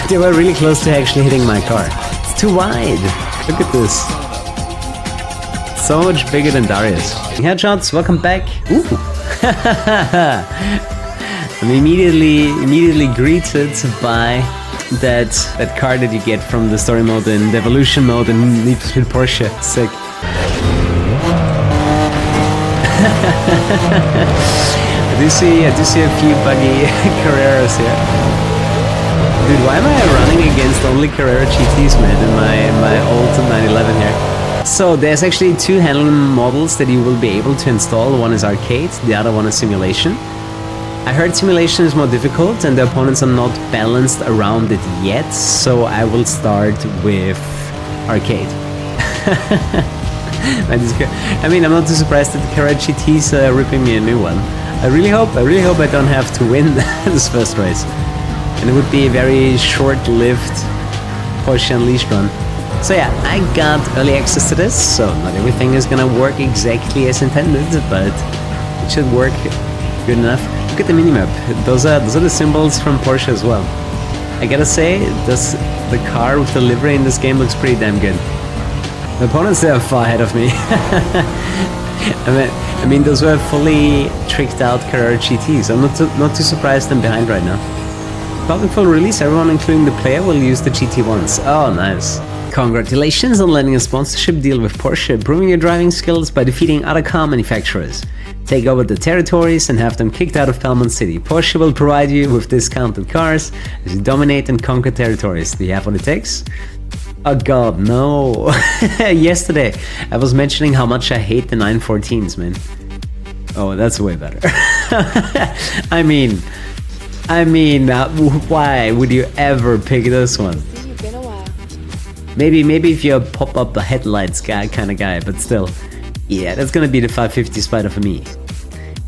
They were really close to actually hitting my car. It's too wide. Look at this. So much bigger than Darius. Headshots, welcome back. Ooh. I'm immediately greeted by that car that you get from the story mode and the evolution mode and Need for Speed Porsche. Sick. I do see a few buggy Carreras here. Dude, why am I running against only Carrera GTs, man, in my old 911 here? So there's actually two handling models that you will be able to install. One is arcade, the other one is simulation. I heard simulation is more difficult and the opponents are not balanced around it yet, so I will start with arcade. I mean, I'm not too surprised that the Carrera GT's ripping me a new one. I really hope I don't have to win this first race. And it would be a very short-lived Porsche Unleashed run. So yeah, I got early access to this, so not everything is gonna work exactly as intended, but it should work good enough. Look at the minimap. Those are the symbols from Porsche as well. I gotta say, the car with the livery in this game looks pretty damn good. The opponents, they are far ahead of me. I mean, those were fully tricked out Carrera GTs. I'm not too surprised I'm behind right now. Public full release, everyone including the player will use the GT1s. Oh, nice. Congratulations on landing a sponsorship deal with Porsche, improving your driving skills by defeating other car manufacturers. Take over the territories and have them kicked out of Pelmont City. Porsche will provide you with discounted cars as you dominate and conquer territories. Do you have what it takes? Oh god, no. Yesterday I was mentioning how much I hate the 914s, man. Oh, that's way better. I mean, why would you ever pick this one? Maybe if you're a pop-up the headlights guy kind of guy, but still. Yeah, that's gonna be the 550 Spider for me.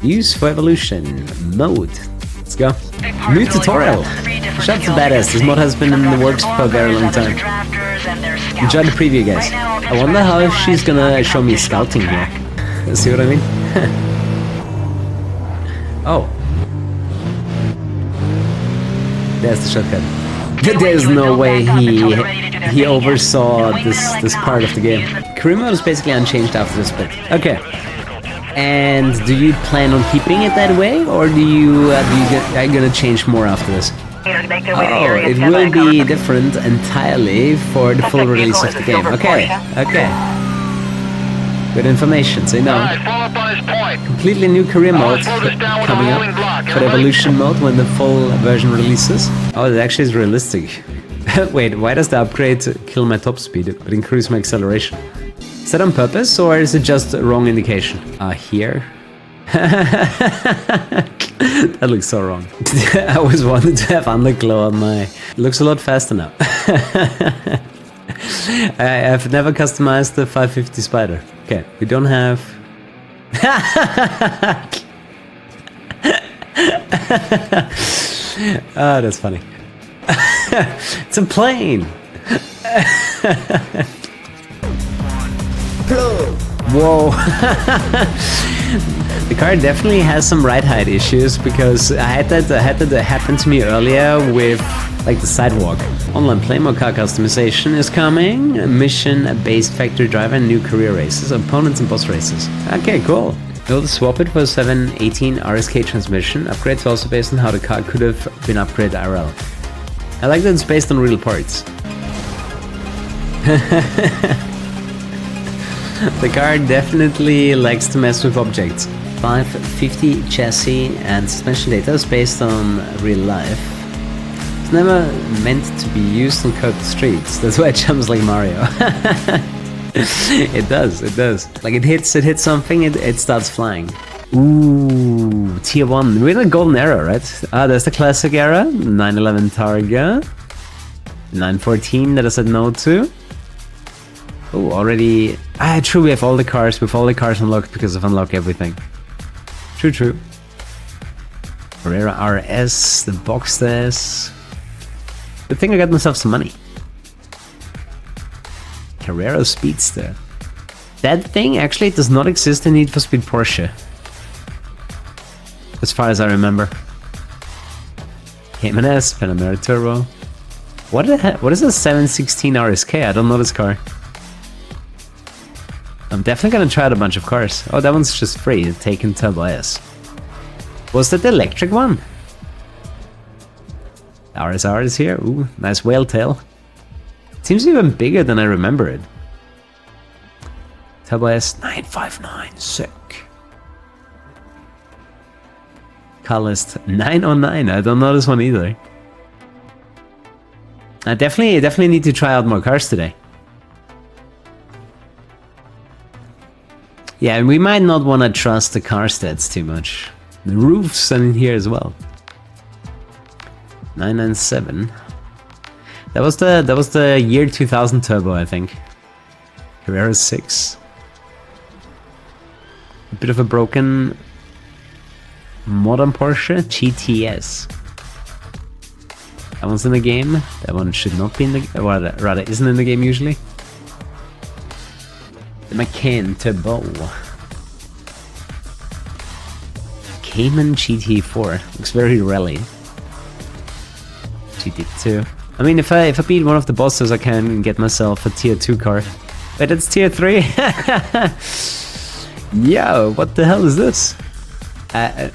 Use for evolution mode. Let's go. New tutorial. Shout out to Badass. This mod has been in the works for a very long time. Enjoy the preview, guys. I wonder how she's gonna show me scouting here. See what I mean? Oh. There's the shotgun. There's no way he oversaw this part of the game. Career mode is basically unchanged after this bit. Okay. And do you plan on keeping it that way, or are you gonna change more after this? Oh, it will be different entirely for the full release of the game. Okay, okay. Good information, so you know. Completely new career mode coming up for the evolution mode when the full version releases. Oh, it actually is realistic. Wait, why does the upgrade kill my top speed but increase my acceleration? Is that on purpose, or is it just a wrong indication? Here? That looks so wrong. I always wanted to have underglow on my... It looks a lot faster now. I've never customized the 550 Spider. Okay, we don't have... Ah, that's funny. It's a plane! Whoa! The car definitely has some ride height issues because I had that happen to me earlier with like the sidewalk. Online play mode car customization is coming. Mission-based factory driver and new career races, opponents and boss races. Okay, cool. We'll swap it for a 718 RSK transmission. Upgrades also based on how the car could have been upgraded IRL. I like that it's based on real parts. The car definitely likes to mess with objects. 550 chassis and suspension data is based on real life. It's never meant to be used on curved streets. That's why it jumps like Mario. It does. Like it hits something, it starts flying. Ooh, tier 1. We're in a golden era, right? There's the classic era, 911 Targa, 914 that I said no to. Oh, already... true, we have all the cars. With all the cars unlocked because of unlock everything. True. Carrera RS, the Boxsters. Good thing I got myself some money. Carrera Speedster. That thing actually does not exist in Need for Speed Porsche. As far as I remember. Cayman S, Panamera Turbo. What is a 716 RSK? I don't know this car. I'm definitely gonna try out a bunch of cars. Oh, that one's just free. Taken KuruHS. Was that the electric one? RSR is here. Ooh, nice whale tail. Seems even bigger than I remember it. KuruHS 959, sick. Car list 909. I don't know this one either. I definitely need to try out more cars today. Yeah, and we might not want to trust the car stats too much. The roof's in here as well. 997. That was the year 2000 turbo, I think. Carrera 6. A bit of a broken modern Porsche GTS. That one's in the game. That one should not be in the... Well, rather isn't in the game usually. The Macan Turbo. Cayman GT4. Looks very rally. GT2. I mean, if I beat one of the bosses, I can get myself a tier 2 car. Wait, it's tier 3? Yo, what the hell is this?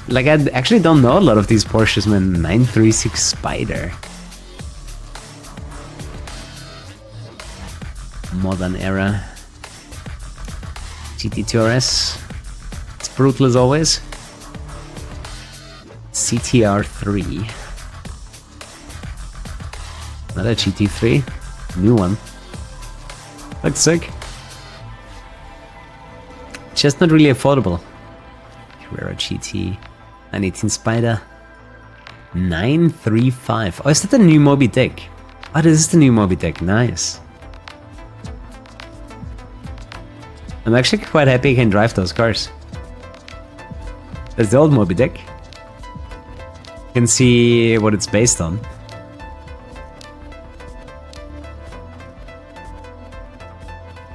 Like, I actually don't know a lot of these Porsches, man. 936 Spider. Modern era. GT2RS. It's brutal as always. CTR3. Another GT3. New one. Looks sick. Just not really affordable. Carrera GT. 918 Spider. 935. Oh, is that the new Moby Dick? Oh, this is the new Moby Dick. Nice. I'm actually quite happy I can drive those cars. That's the old Moby Dick. You can see what it's based on.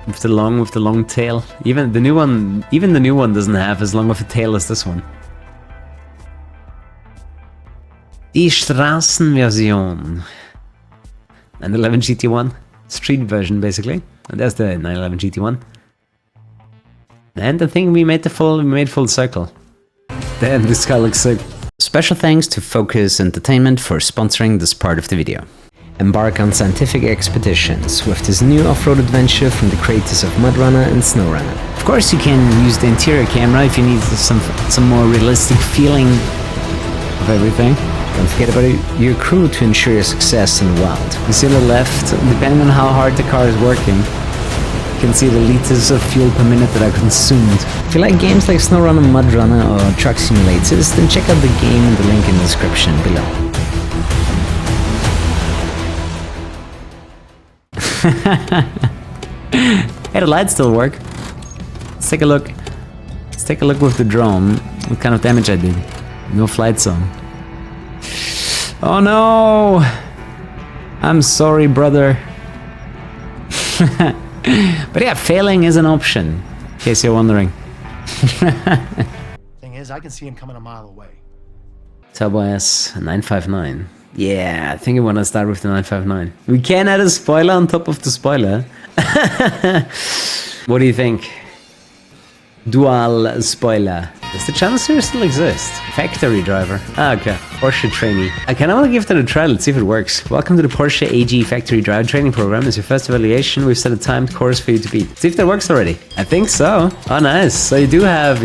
With the long tail. Even the new one doesn't have as long of a tail as this one. Die Straßenversion. 911 GT1. Street version basically. And there's the 911 GT1. And I think we made full circle. Damn, this car looks sick. Special thanks to Focus Entertainment for sponsoring this part of the video. Embark on scientific expeditions with this new off-road adventure from the creators of Mudrunner and SnowRunner. Of course, you can use the interior camera if you need some more realistic feeling of everything. Don't forget about your crew to ensure your success in the wild. You see on the left, depending on how hard the car is working, you can see the liters of fuel per minute that are consumed. If you like games like SnowRunner, Mudrunner or truck simulators, then check out the game in the link in the description below. Hey, the lights still work. Let's take a look. Let's take a look with the drone. What kind of damage I did. No flight zone. Oh no! I'm sorry, brother. But yeah, failing is an option, in case you're wondering. Thing is, I can see him coming a mile away. KuruHS 959. Yeah, I think I want to start with the 959. We can add a spoiler on top of the spoiler. What do you think? Dual spoiler. Does the channel series still exist? Factory driver. Ah, okay. Porsche trainee. I kinda wanna give that a try, let's see if it works. Welcome to the Porsche AG Factory Driver Training Program. As your first evaluation, we've set a timed course for you to beat. See if that works already. I think so. Oh, nice. So you do have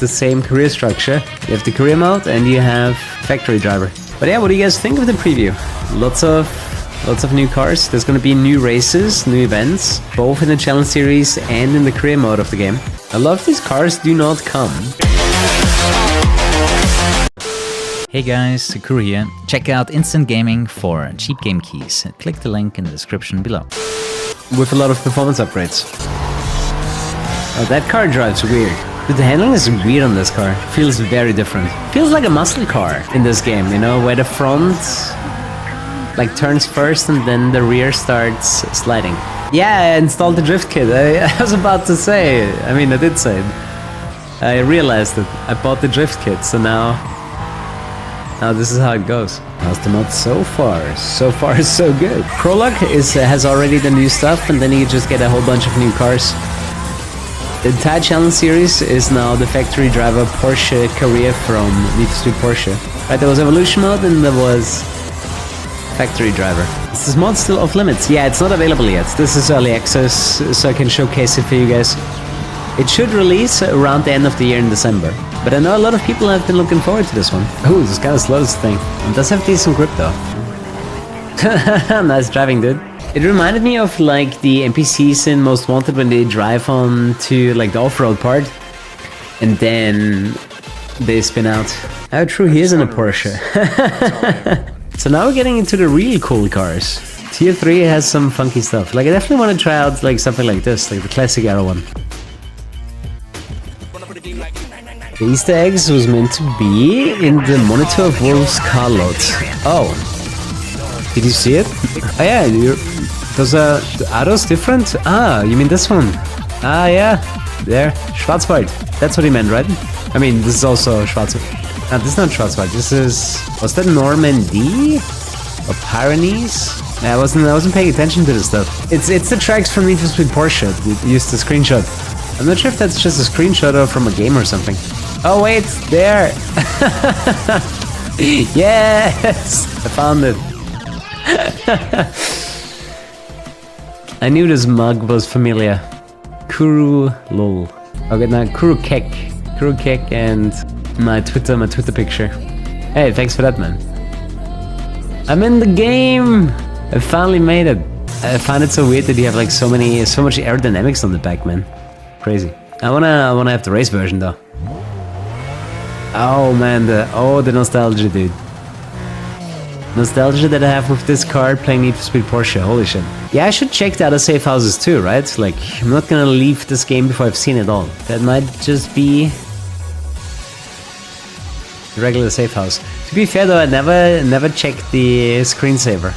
the same career structure. You have the career mode and you have factory driver. But yeah, what do you guys think of the preview? Lots of new cars. There's gonna be new races, new events, both in the challenge series and in the career mode of the game. A lot of these cars do not come. Hey guys, Kuru here. Check out Instant Gaming for cheap game keys. Click the link in the description below. With a lot of performance upgrades. Oh, that car drives weird. But the handling is weird on this car. Feels very different. Feels like a muscle car in this game, you know, where the front like turns first and then the rear starts sliding. Yeah, I installed the drift kit. I was about to say, I mean, I did say it. I realized it. I bought the drift kit, so now Now this is how it goes. How's the mod so far? So far, so good. Prologue has already the new stuff, and then you just get a whole bunch of new cars. The entire challenge series is now the factory driver Porsche career from Need for Speed Porsche. Right, there was evolution mode and there was factory driver. Is this mod still off limits? Yeah, it's not available yet. This is early access, so I can showcase it for you guys. It should release around the end of the year in December. But I know a lot of people have been looking forward to this one. Oh, this is kind of slow, this thing. It does have decent grip though. Nice driving, dude. It reminded me of like the NPCs in Most Wanted when they drive on to like the off-road part and then they spin out. How true he is in a Porsche. So now we're getting into the really cool cars. Tier 3 has some funky stuff. Like I definitely want to try out like something like this, like the classic era one. The Easter eggs was meant to be in the monitor of Wolf's car lot. Oh. Did you see it? Oh yeah, are those different? Ah, you mean this one? Ah yeah, there, Schwarzwald. That's what he meant, right? I mean, this is also Schwarzwald. Ah, this is not Schwarzwald, this is... Was that Normandy? Or Pyrenees? Yeah, I wasn't paying attention to this stuff. It's the tracks from Need for Speed Porsche. It used the screenshot. I'm not sure if that's just a screenshot or from a game or something. Oh wait, there! Yes! I found it. I knew this mug was familiar. Kuru lol. Okay, now KuruHS and my Twitter picture. Hey, thanks for that, man. I'm in the game. I finally made it. I find it so weird that you have like so much aerodynamics on the back, man. Crazy. I wanna have the race version though. Oh man, the nostalgia, dude. Nostalgia that I have with this car playing Need for Speed Porsche, holy shit. Yeah, I should check the other safe houses too, right? Like, I'm not gonna leave this game before I've seen it all. That might just be a regular safe house. To be fair though, I never checked the screensaver.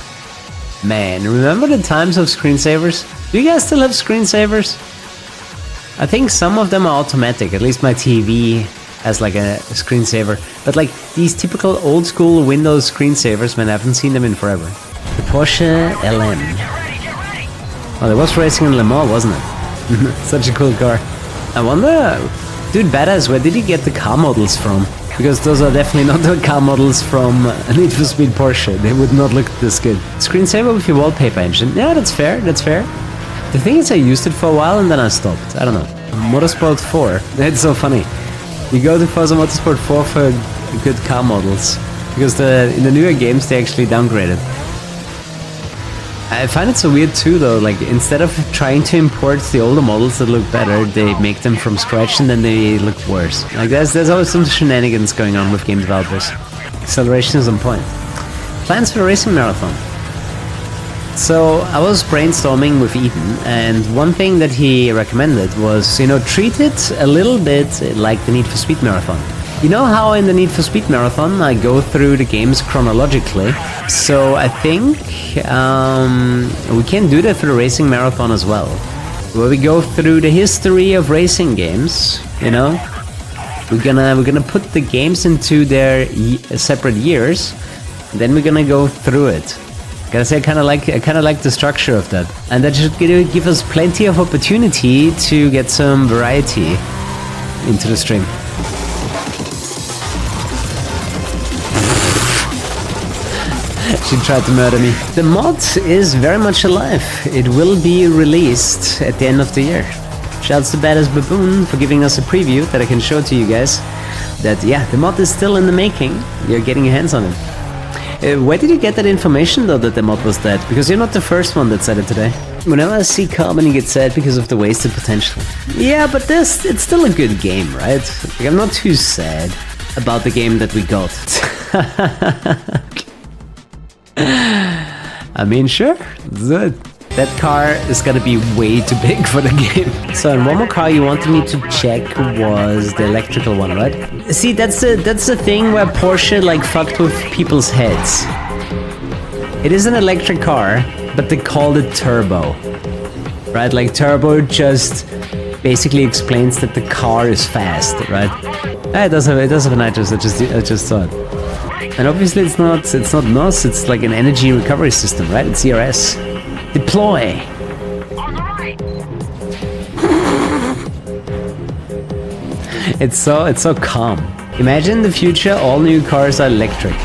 Man, remember the times of screensavers? Do you guys still have screensavers? I think some of them are automatic, at least my TV as like a screensaver, but like these typical old school Windows screensavers, man, I haven't seen them in forever. The Porsche LM. Oh, there was racing in Le Mans, wasn't it? Such a cool car. I wonder, dude, badass, where did he get the car models from? Because those are definitely not the car models from Need for Speed Porsche. They would not look this good. Screensaver with your wallpaper engine. Yeah, that's fair, that's fair. The thing is, I used it for a while and then I stopped. I don't know. Motorsport 4. That's so funny. You go to Forza Motorsport 4 for good car models, because in the newer games they actually downgraded. I find it so weird too though, like instead of trying to import the older models that look better, they make them from scratch and then they look worse. Like there's always some shenanigans going on with game developers. Acceleration is on point. Plans for a racing marathon. So I was brainstorming with Ethan, and one thing that he recommended was, treat it a little bit like the Need for Speed Marathon. You know how in the Need for Speed Marathon I go through the games chronologically? So I think we can do that for the racing marathon as well. Where we go through the history of racing games, We're gonna put the games into their separate years, and then we're gonna go through it. Gotta say, I kind of like the structure of that, and that should give us plenty of opportunity to get some variety into the stream. She tried to murder me. The mod is very much alive. It will be released at the end of the year. Shouts to Badass Baboon for giving us a preview that I can show to you guys. That yeah, the mod is still in the making. You're getting your hands on it. Where did you get that information though that the mod was dead? Because you're not the first one that said it today. Whenever I see Carbon, he gets sad because of the wasted potential. Yeah, but it's still a good game, right? Like, I'm not too sad about the game that we got. I mean, sure, that car is gonna be way too big for the game. So, and one more car you wanted me to check was the electrical one, right? See, that's the thing where Porsche like fucked with people's heads. It is an electric car, but they called it turbo, right? Like turbo just basically explains that the car is fast, right? It does have a nitrous. I just saw it. And obviously it's not NOS, it's like an energy recovery system, right? It's ERS. Deploy! It's so calm. Imagine the future, all new cars are electric.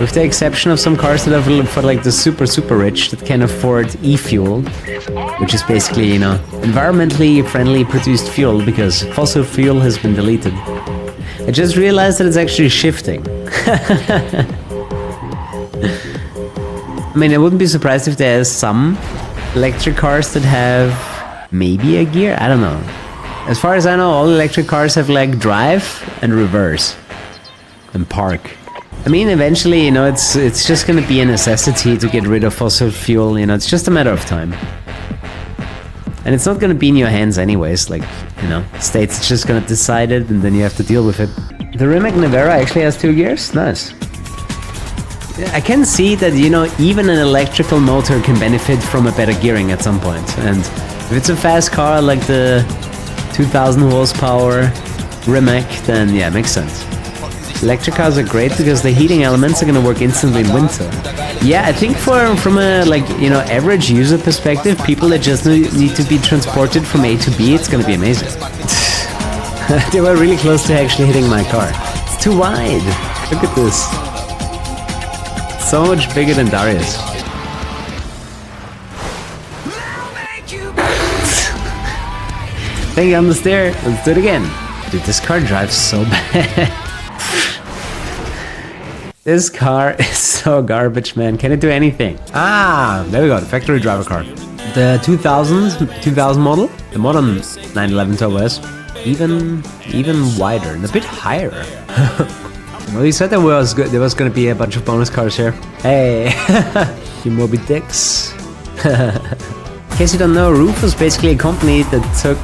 With the exception of some cars that are for like the super rich that can afford e-fuel, which is basically, you know, environmentally friendly produced fuel because fossil fuel has been deleted. I just realized that it's actually shifting. I mean, I wouldn't be surprised if there's some electric cars that have maybe a gear, I don't know. As far as I know, all electric cars have like drive and reverse and park. I mean, eventually, you know, it's just gonna be a necessity to get rid of fossil fuel, you know, it's just a matter of time. And it's not gonna be in your hands anyways, like, you know, states just gonna decide it and then you have to deal with it. The Rimac Nevera actually has 2 gears, nice. I can see that, you know, even an electrical motor can benefit from a better gearing at some point. And if it's a fast car like the 2000 horsepower Rimac, then yeah, it makes sense. Electric cars are great because the heating elements are gonna work instantly in winter. Yeah, I think from a, like, you know, average user perspective, people that just need to be transported from A to B, it's gonna be amazing. They were really close to actually hitting my car. It's too wide. Look at this. So much bigger than Darius. Thank you on the stair. Let's do it again. Dude, this car drives so bad. This car is so garbage, man. Can it do anything? Ah, there we go. The factory driver car. The 2000 model. The modern 911 Turbo S. Even wider and a bit higher. Well, you said there was going to be a bunch of bonus cars here. Hey, you Moby Dicks. In case you don't know, Roof was basically a company that took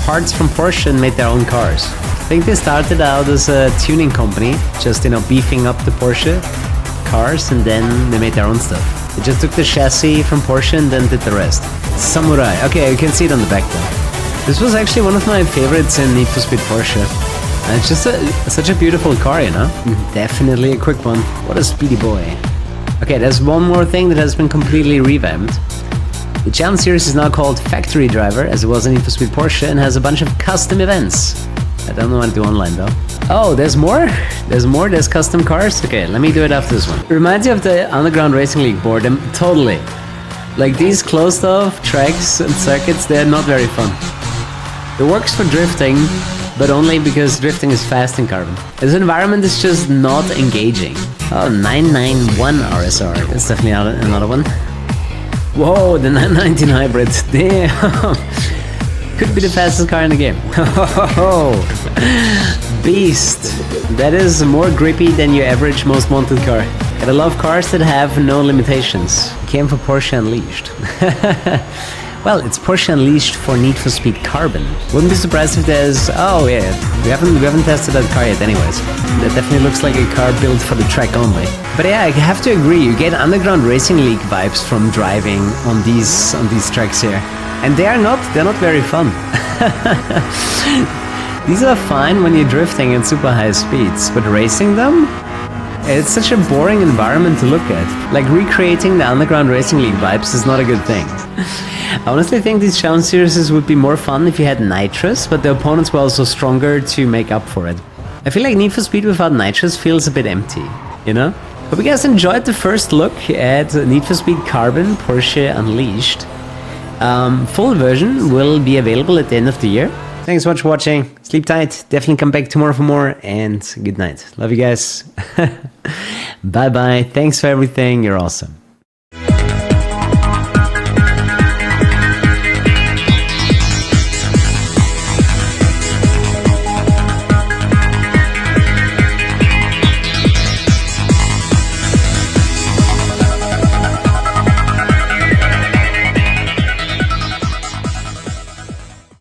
parts from Porsche and made their own cars. I think they started out as a tuning company, just, you know, beefing up the Porsche cars, and then they made their own stuff. They just took the chassis from Porsche and then did the rest. Samurai. Okay, you can see it on the back there. This was actually one of my favorites in Need for Speed Porsche. And it's just such a beautiful car, you know? Definitely a quick one. What a speedy boy. Okay, there's one more thing that has been completely revamped. The Challenge series is now called Factory Driver, as it was in Need for Speed Porsche, and has a bunch of custom events. I don't know how to do online though. Oh, there's more? There's custom cars? Okay, let me do it after this one. It reminds you of the Underground Racing League board, totally. Like these closed off tracks and circuits, they're not very fun. It works for drifting, but only because drifting is fast in Carbon. This environment is just not engaging. Oh, 991 RSR, that's definitely another one. Whoa, the 919 hybrid, damn! Could be the fastest car in the game. Beast! That is more grippy than your average most wanted car. Gotta love cars that have no limitations. Came for Porsche Unleashed. Well, it's Porsche Unleashed for Need for Speed Carbon. Wouldn't be surprised if there's... Oh yeah, we haven't tested that car yet anyways. That definitely looks like a car built for the track only. But yeah, I have to agree, you get Underground Racing League vibes from driving on these tracks here. And they're not very fun. These are fine when you're drifting at super high speeds, but racing them? It's such a boring environment to look at. Like, recreating the Underground Racing League vibes is not a good thing. I honestly think these challenge series would be more fun if you had nitrous, but the opponents were also stronger to make up for it. I feel like Need for Speed without nitrous feels a bit empty, you know? Hope you guys enjoyed the first look at Need for Speed Carbon Porsche Unleashed. Full version will be available at the end of the year. Thanks so much for watching. Sleep tight. Definitely come back tomorrow for more. And good night. Love you guys. Bye bye. Thanks for everything. You're awesome.